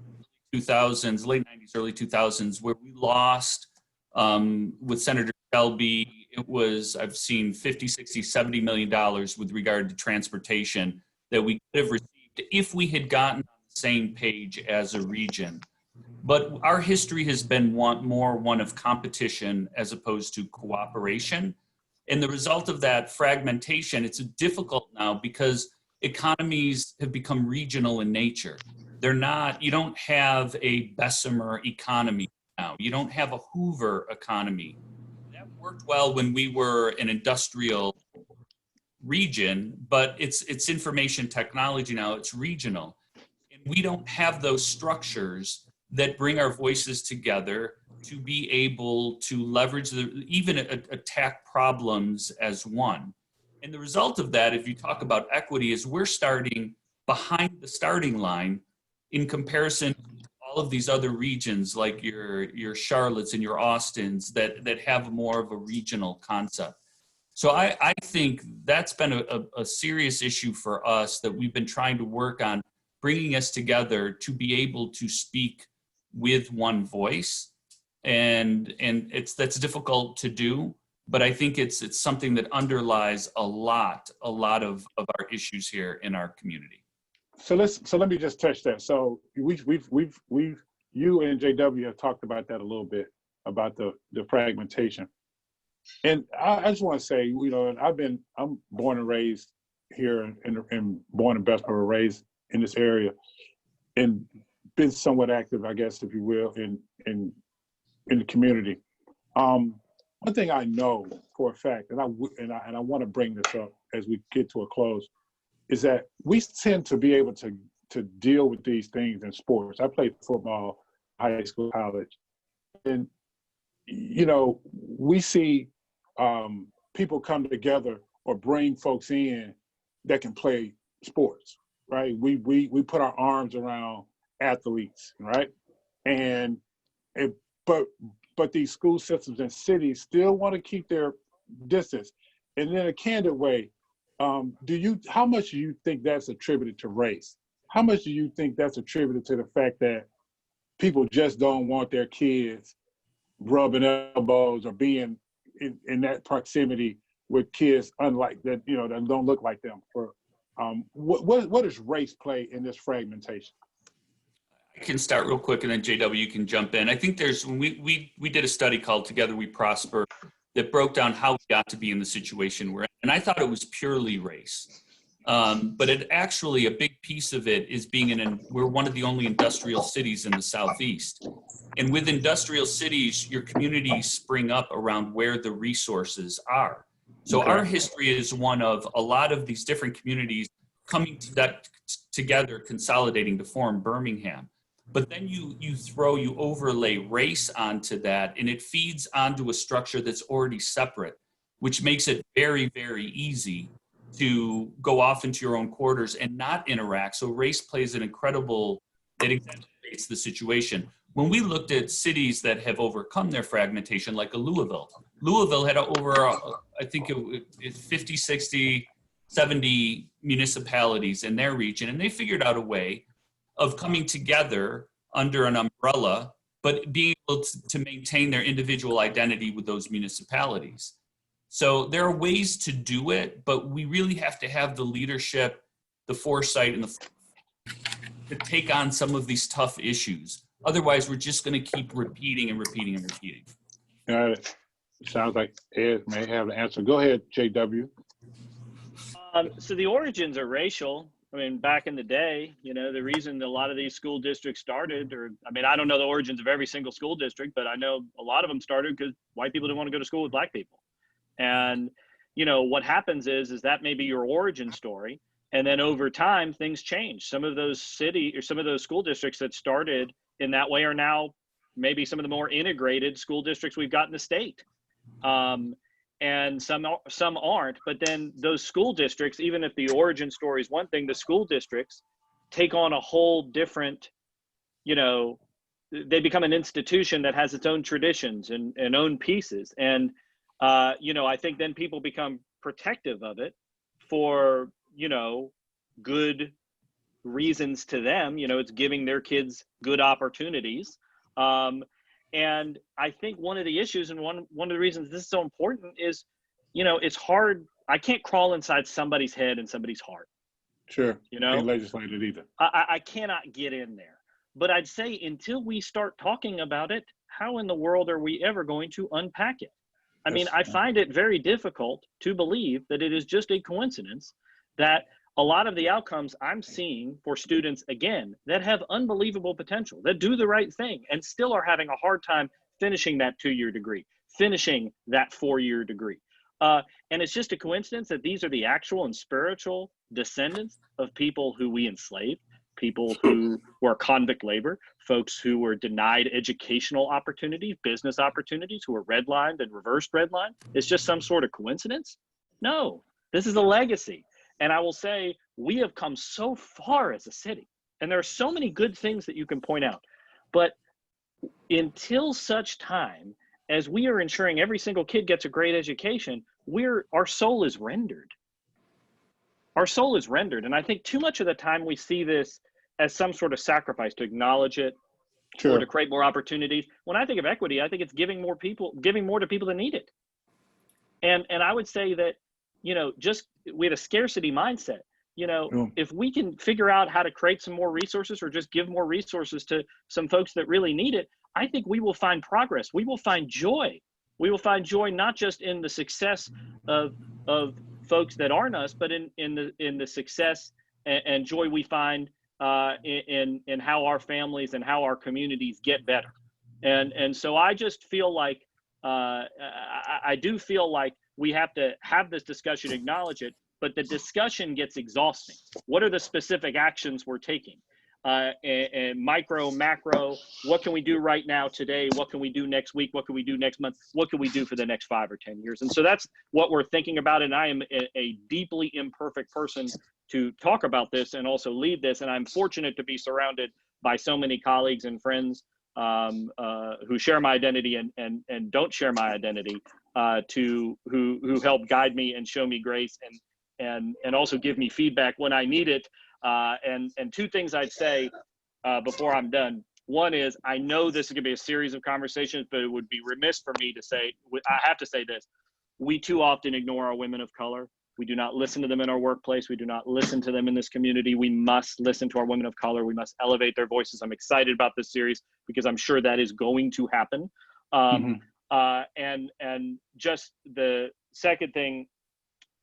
in the 2000s, late 90s, early 2000s, where we lost with Senator Shelby. It was, I've seen 50, 60, $70 million with regard to transportation that we could have received if we had gotten on the same page as a region. But our history has been one of competition as opposed to cooperation. And the result of that fragmentation, it's difficult now because economies have become regional in nature. They're not, you don't have a Bessemer economy now. You don't have a Hoover economy. That worked well when we were an industrial region, but it's information technology now, it's regional. And we don't have those structures that bring our voices together to be able to leverage, even attack problems as one. And the result of that, if you talk about equity, is we're starting behind the starting line in comparison to all of these other regions like your Charlottes and your Austins that have more of a regional concept. So I think that's been a serious issue for us that we've been trying to work on, bringing us together to be able to speak with one voice. And that's difficult to do, but I think it's something that underlies a lot of our issues here in our community. So let me just touch that. So you and JW have talked about that a little bit, about the fragmentation. And I just want to say, I'm born and raised here and born in Bessemer, raised in this area, and been somewhat active, I guess, if you will, in the community. One thing I know for a fact, and I want to bring this up as we get to a close, is that we tend to be able to deal with these things in sports. I played football, high school, college, and we see people come together or bring folks in that can play sports, right? We put our arms around athletes, right? But these school systems and cities still want to keep their distance. And in a candid way, how much do you think that's attributed to race? How much do you think that's attributed to the fact that people just don't want their kids rubbing elbows or being in that proximity with kids unlike that, that don't look like them? What does race play in this fragmentation? I can start real quick and then JW can jump in. I think we did a study called Together We Prosper that broke down how we got to be in the situation we're in. And I thought it was purely race. But it actually, a big piece of it is we're one of the only industrial cities in the Southeast. And with industrial cities, your communities spring up around where the resources are. So our history is one of a lot of these different communities coming together, consolidating to form Birmingham. But then you overlay race onto that, and it feeds onto a structure that's already separate, which makes it very, very easy to go off into your own quarters and not interact. So race plays it exacerbates the situation. When we looked at cities that have overcome their fragmentation, like Louisville had over, I think it's 50, 60, 70 municipalities in their region, and they figured out a way of coming together under an umbrella, but being able to maintain their individual identity with those municipalities. So there are ways to do it, but we really have to have the leadership the foresight and to take on some of these tough issues. Otherwise, we're just going to keep repeating and repeating and repeating. Got it. Sounds like Ed may have the answer. Go ahead, JW. So the origins are racial. I mean, back in the day, you know, the reason a lot of these school districts started, or I mean, I don't know the origins of every single school district, but I know a lot of them started because white people didn't want to go to school with black people. And, you know, what happens is that may be your origin story. And then over time, things change. Some of those some of those school districts that started in that way are now maybe some of the more integrated school districts we've got in the state. And some aren't, but then those school districts, even if the origin story is one thing, the school districts take on a whole different, you know, they become an institution that has its own traditions and own pieces. And, you know, I think then people become protective of it for, you know, good reasons to them. You know, it's giving their kids good opportunities. And I think one of the issues and one of the reasons this is so important is, you know, it's hard. I can't crawl inside somebody's head and somebody's heart. Sure. You know, Ain't legislated either. I cannot get in there. But I'd say until we start talking about it, how in the world are we ever going to unpack it? I mean, I find it very difficult to believe that it is just a coincidence that a lot of the outcomes I'm seeing for students, again, that have unbelievable potential, that do the right thing and still are having a hard time finishing that 2-year degree, finishing that 4-year degree. And it's just a coincidence that these are the actual and spiritual descendants of people who we enslaved, people who were convict labor, folks who were denied educational opportunities, business opportunities, who were redlined and reversed redlined. It's just some sort of coincidence? No, this is a legacy. And I will say, we have come so far as a city, and there are so many good things that you can point out. But until such time as we are ensuring every single kid gets a great education, our soul is rendered. Our soul is rendered. And I think too much of the time we see this as some sort of sacrifice to acknowledge it, Sure. or to create more opportunities. When I think of equity, I think it's giving more to people that need it. And I would say that, you know, just we have a scarcity mindset. You know, if we can figure out how to create some more resources or just give more resources to some folks that really need it, I think we will find progress. We will find joy. We will find joy not just in the success of folks that aren't us, but in the success and joy we find in how our families and how our communities get better. And so I just feel like I do feel like we have to have this discussion, acknowledge it, but the discussion gets exhausting. What are the specific actions we're taking? And micro, macro, what can we do right now today? What can we do next week? What can we do next month? What can we do for the next 5 or 10 years? And so that's what we're thinking about. And I am a deeply imperfect person to talk about this and also lead this. And I'm fortunate to be surrounded by so many colleagues and friends who share my identity and don't share my identity, who help guide me and show me grace and also give me feedback when I need it. And two things I'd say before I'm done. One is, I know this is gonna be a series of conversations, but it would be remiss for me to say, I have to say this, we too often ignore our women of color. We do not listen to them in our workplace. We do not listen to them in this community. We must listen to our women of color. We must elevate their voices. I'm excited about this series because I'm sure that is going to happen. And just the second thing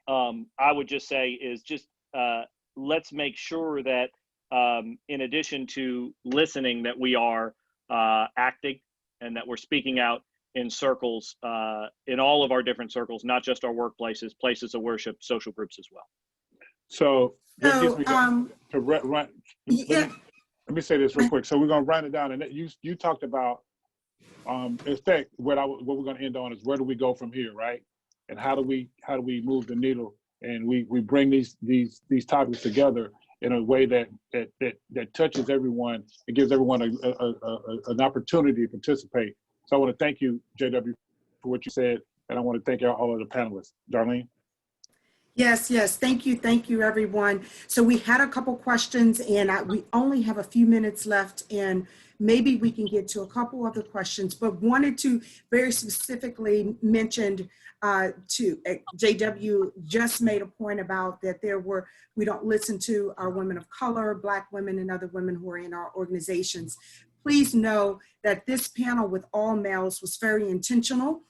I would just say is just let's make sure that in addition to listening, that we are acting and that we're speaking out in circles, in all of our different circles, not just our workplaces, places of worship, social groups as well. So that gives me to run. Yeah. Let me say this real quick. So we're gonna run it down, and you talked about, in fact, what we're gonna end on is where do we go from here, right? And how do we move the needle? And we bring these topics together in a way that touches everyone and gives everyone an opportunity to participate. So I want to thank you, JW, for what you said, and I want to thank all of the panelists. Darlene? Yes, yes. Thank you, everyone. So we had a couple questions, and we only have a few minutes left, and maybe we can get to a couple other questions, but wanted to very specifically mention to JW just made a point about that we don't listen to our women of color, Black women, and other women who are in our organizations. Please know that this panel with all males was very intentional.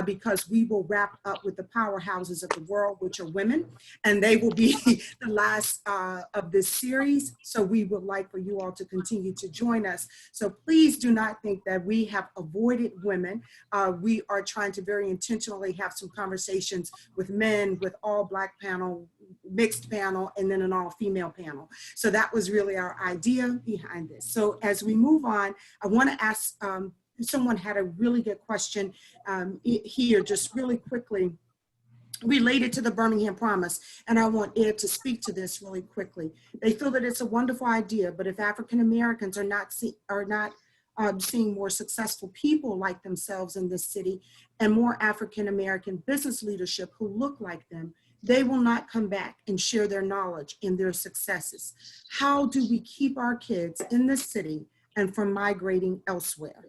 Because we will wrap up with the powerhouses of the world, which are women, and they will be the last of this series. So we would like for you all to continue to join us. So please do not think that we have avoided women. We are trying to very intentionally have some conversations with men, with all Black panel, mixed panel, and then an all female panel. So that was really our idea behind this. So as we move on, I want to ask, someone had a really good question here, just really quickly, related to the Birmingham Promise, and I want Ed to speak to this really quickly. They feel that it's a wonderful idea, but if African Americans are not seeing more successful people like themselves in this city and more African American business leadership who look like them, they will not come back and share their knowledge and their successes. How do we keep our kids in this city and from migrating elsewhere?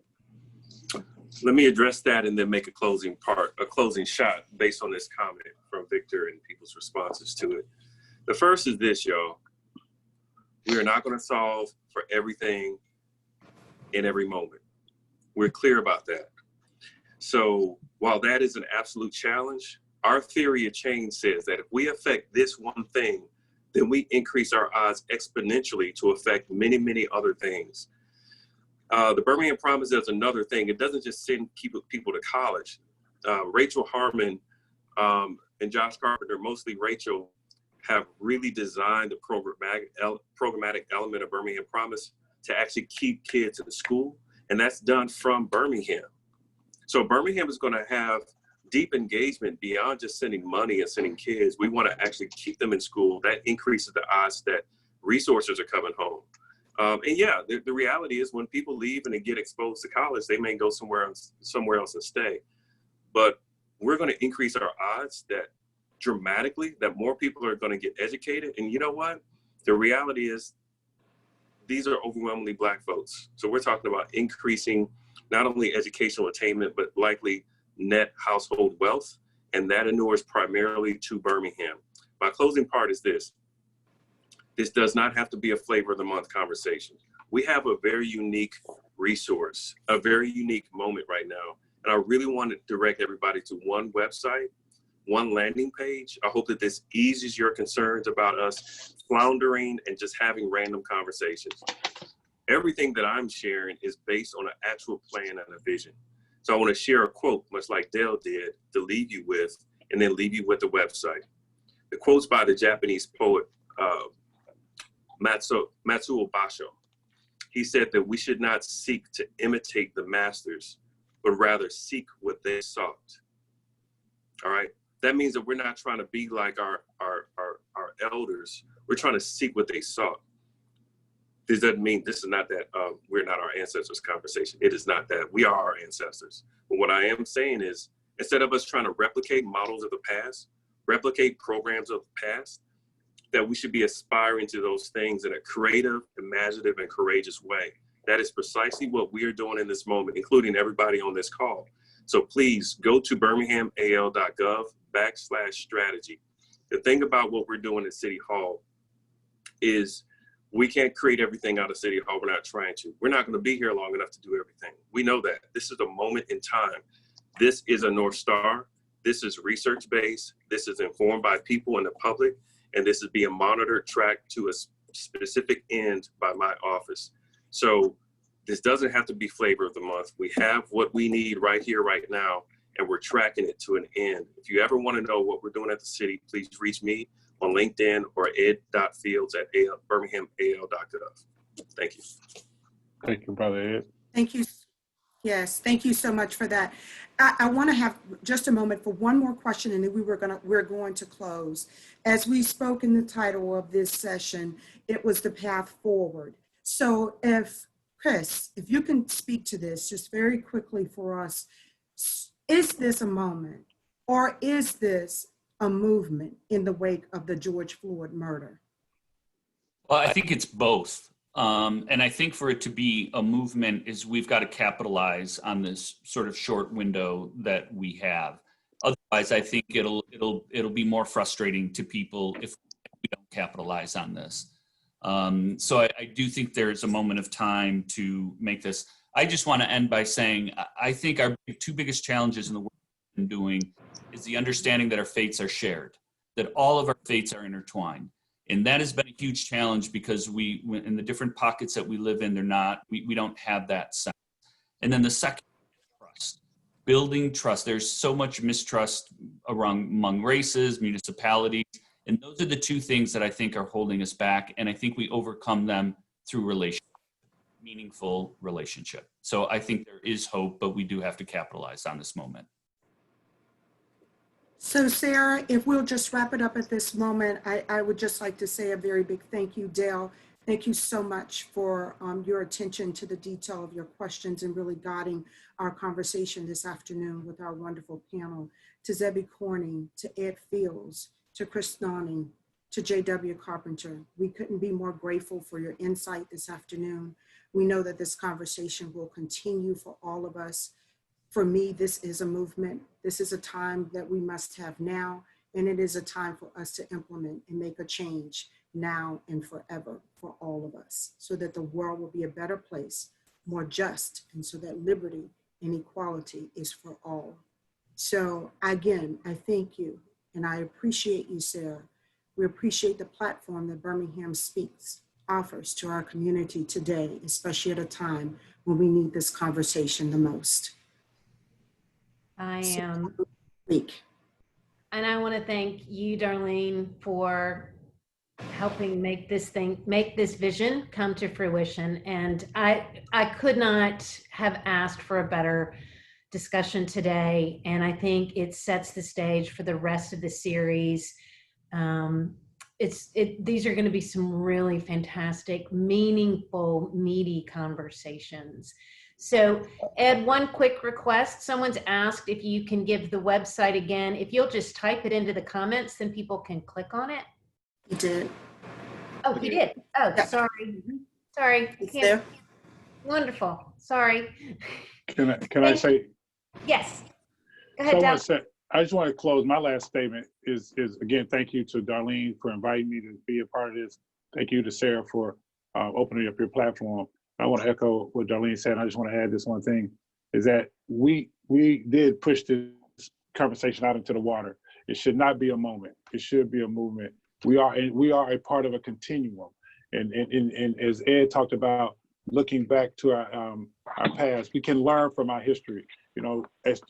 Let me address that and then make a closing shot based on this comment from Victor and people's responses to it. The first is this, y'all. We are not going to solve for everything in every moment. We're clear about that. So while that is an absolute challenge, our theory of change says that if we affect this one thing, then we increase our odds exponentially to affect many, many other things. The Birmingham Promise does another thing. It doesn't just send people to college. Rachel Harmon and Josh Carpenter, mostly Rachel, have really designed the programmatic element of Birmingham Promise to actually keep kids in school, and that's done from Birmingham. So Birmingham is going to have deep engagement beyond just sending money and sending kids. We want to actually keep them in school. That increases the odds that resources are coming home. And yeah, the reality is when people leave and they get exposed to college, they may go somewhere else and stay. But we're going to increase our odds that dramatically, that more people are going to get educated. And you know what? The reality is these are overwhelmingly Black folks. So we're talking about increasing not only educational attainment, but likely net household wealth. And that inures primarily to Birmingham. My closing part is this. This does not have to be a flavor of the month conversation. We have a very unique resource, a very unique moment right now. And I really want to direct everybody to one website, one landing page. I hope that this eases your concerns about us floundering and just having random conversations. Everything that I'm sharing is based on an actual plan and a vision. So I want to share a quote, much like Dale did, to leave you with, and then leave you with the website. The quote's by the Japanese poet, Matsuo Basho. He said that we should not seek to imitate the masters, but rather seek what they sought. All right. That means that we're not trying to be like our elders. We're trying to seek what they sought. This doesn't mean this is not that we're not our ancestors conversation. It is not that. We are our ancestors. But what I am saying is, instead of us trying to replicate models of the past, replicate programs of the past, that we should be aspiring to those things in a creative, imaginative, and courageous way. That is precisely what we are doing in this moment, including everybody on this call. So please go to birminghamal.gov/strategy. The thing about what we're doing at City Hall is we can't create everything out of City Hall. We're not trying to. We're not going to be here long enough to do everything. We know that. This is a moment in time. This is a North Star. This is research-based. This is informed by people in the public. And this is being monitored, tracked to a specific end by my office. So this doesn't have to be flavor of the month. We have what we need right here, right now, and we're tracking it to an end. If you ever want to know what we're doing at the city, please reach me on LinkedIn or ed.fields@birminghamal.gov. Thank you. Thank you, Brother Ed. Thank you. Yes, thank you so much for that. I want to have just a moment for one more question, and then we're going to close. As we spoke in the title of this session, it was the path forward. So if Chris, if you can speak to this just very quickly for us, is this a moment, or is this a movement in the wake of the George Floyd murder? Well, I think it's both. And I think for it to be a movement is we've got to capitalize on this sort of short window that we have. Otherwise, I think it'll be more frustrating to people if we don't capitalize on this. So I do think there's a moment of time to make this. I just want to end by saying I think our two biggest challenges in the work we've been doing is the understanding that our fates are shared, that all of our fates are intertwined. And that has been a huge challenge because we, in the different pockets that we live in, we don't have that sense. And then the second, trust, building trust. There's so much mistrust among races, municipalities, and those are the two things that I think are holding us back. And I think we overcome them through meaningful relationship. So I think there is hope, but we do have to capitalize on this moment. So Sarah, if we'll just wrap it up at this moment, I would just like to say a very big thank you, Dale. Thank you so much for your attention to the detail of your questions and really guiding our conversation this afternoon with our wonderful panel. To Zebby Corning, to Ed Fields, to Chris Nani, to J.W. Carpenter, we couldn't be more grateful for your insight this afternoon. We know that this conversation will continue for all of us. For me, this is a movement. This is a time that we must have now, and it is a time for us to implement and make a change now and forever for all of us, so that the world will be a better place, more just, and so that liberty and equality is for all. So again, I thank you, and I appreciate you, Sarah. We appreciate the platform that Birmingham Speaks offers to our community today, especially at a time when we need this conversation the most. I am. Week. And I want to thank you, Darlene, for helping make this vision come to fruition. And I could not have asked for a better discussion today. And I think it sets the stage for the rest of the series. These are going to be some really fantastic, meaningful, meaty conversations. So Ed, one quick request. Someone's asked if you can give the website again. If you'll just type it into the comments, then people can click on it. You did. Oh, he did. Oh, Yeah. sorry. Sorry. It's there. Wonderful. Sorry. Can I say? Yes. Go ahead, Dal. I just want to close. My last statement is again, thank you to Darlene for inviting me to be a part of this. Thank you to Sarah for opening up your platform. I want to echo what Darlene said. I just want to add this one thing, is that we did push this conversation out into the water. It should not be a moment. It should be a movement. We are a part of a continuum. And as Ed talked about, looking back to our past, we can learn from our history. You know, as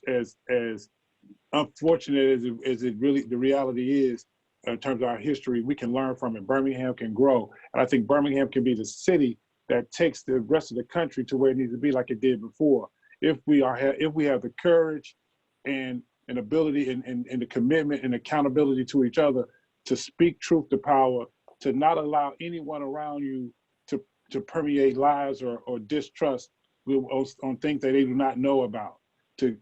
unfortunate as it really, the reality is, in terms of our history, we can learn from it. Birmingham can grow. And I think Birmingham can be the city that takes the rest of the country to where it needs to be like it did before. If we have the courage and ability and the commitment and accountability to each other to speak truth to power, to not allow anyone around you to permeate lies or distrust on things that they do not know about, to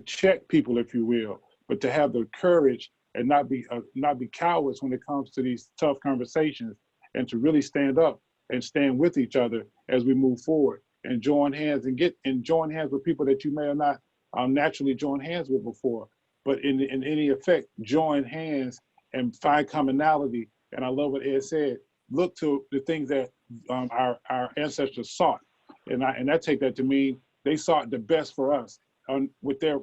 check people, if you will, but to have the courage and not be cowards when it comes to these tough conversations, and to really stand up and stand with each other as we move forward and join hands with people that you may have not naturally joined hands with before, but in any effect, join hands and find commonality. And I love what Ed said, look to the things that our ancestors sought. And I take that to mean they sought the best for us with their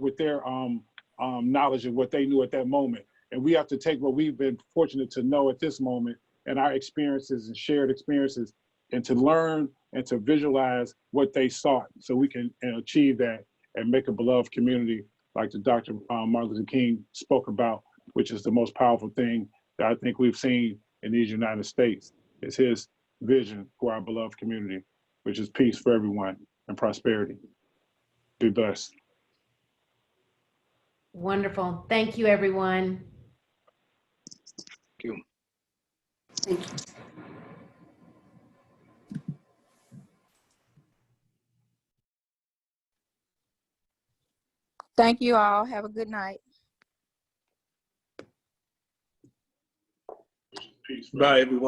knowledge of what they knew at that moment. And we have to take what we've been fortunate to know at this moment and our experiences and shared experiences, and to learn and to visualize what they sought, so we can achieve that and make a beloved community like the Dr. Martin Luther King spoke about, which is the most powerful thing that I think we've seen in these United States, is his vision for our beloved community, which is peace for everyone and prosperity. Be blessed. Wonderful. Thank you, everyone. Thank you. Thank you. Thank you all. Have a good night. Peace. Bye, everyone.